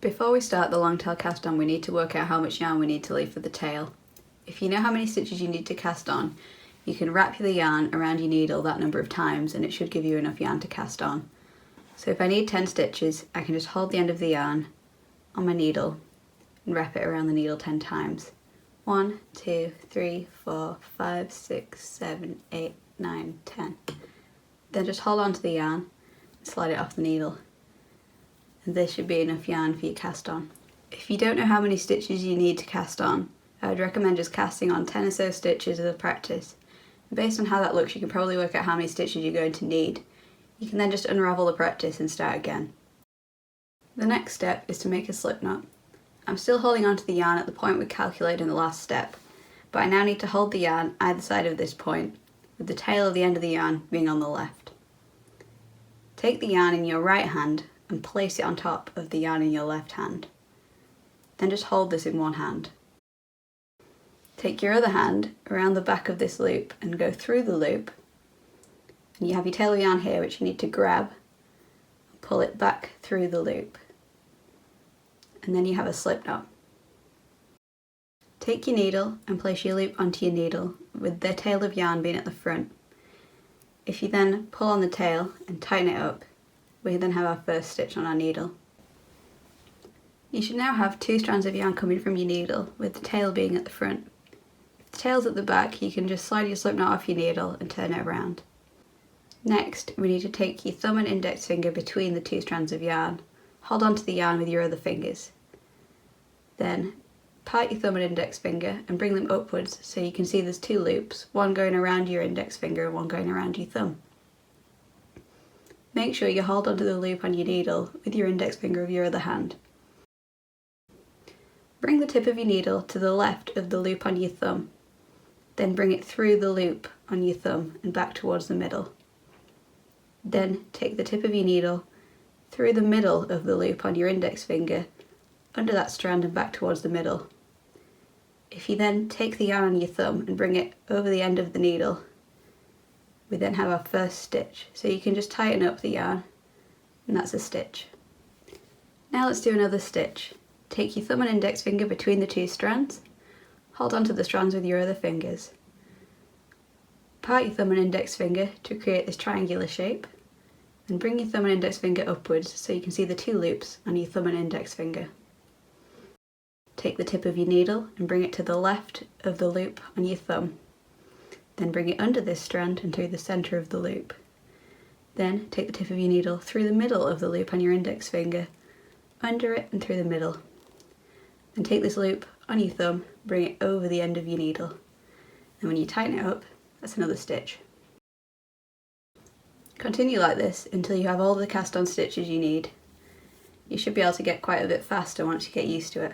Before we start the long tail cast on, we need to work out how much yarn we need to leave for the tail. If you know how many stitches you need to cast on, you can wrap the yarn around your needle that number of times and it should give you enough yarn to cast on. So if I need 10 stitches, I can just hold the end of the yarn on my needle and wrap it around the needle 10 times. 1, 2, 3, 4, 5, 6, 7, 8, 9, 10. Then just hold on to the yarn and slide it off the needle. And this should be enough yarn for your cast on. If you don't know how many stitches you need to cast on, I would recommend just casting on 10 or so stitches as a practice. And based on how that looks, you can probably work out how many stitches you're going to need. You can then just unravel the practice and start again. The next step is to make a slip knot. I'm still holding on to the yarn at the point we calculated in the last step, but I now need to hold the yarn either side of this point, with the tail of the end of the yarn being on the left. Take the yarn in your right hand and place it on top of the yarn in your left hand. Then just hold this in one hand. Take your other hand around the back of this loop and go through the loop, and you have your tail of yarn here which you need to grab and pull it back through the loop. And then you have a slip knot. Take your needle and place your loop onto your needle with the tail of yarn being at the front. If you then pull on the tail and tighten it up, we then have our first stitch on our needle. You should now have 2 strands of yarn coming from your needle with the tail being at the front. If the tail's at the back, you can just slide your slip knot off your needle and turn it around. Next, we need to take your thumb and index finger between the 2 strands of yarn. Hold on to the yarn with your other fingers. Then part your thumb and index finger and bring them upwards so you can see there's 2 loops, one going around your index finger and one going around your thumb. Make sure you hold onto the loop on your needle with your index finger of your other hand. Bring the tip of your needle to the left of the loop on your thumb, then bring it through the loop on your thumb and back towards the middle. Then take the tip of your needle through the middle of the loop on your index finger, under that strand and back towards the middle. If you then take the yarn on your thumb and bring it over the end of the needle, we then have our first stitch. So you can just tighten up the yarn and that's a stitch. Now let's do another stitch. Take your thumb and index finger between the 2 strands, hold onto the strands with your other fingers. Part your thumb and index finger to create this triangular shape, and bring your thumb and index finger upwards so you can see the 2 loops on your thumb and index finger. Take the tip of your needle and bring it to the left of the loop on your thumb. Then bring it under this strand and through the centre of the loop. Then take the tip of your needle through the middle of the loop on your index finger, under it and through the middle. Then take this loop on your thumb, bring it over the end of your needle. And when you tighten it up, that's another stitch. Continue like this until you have all the cast on stitches you need. You should be able to get quite a bit faster once you get used to it.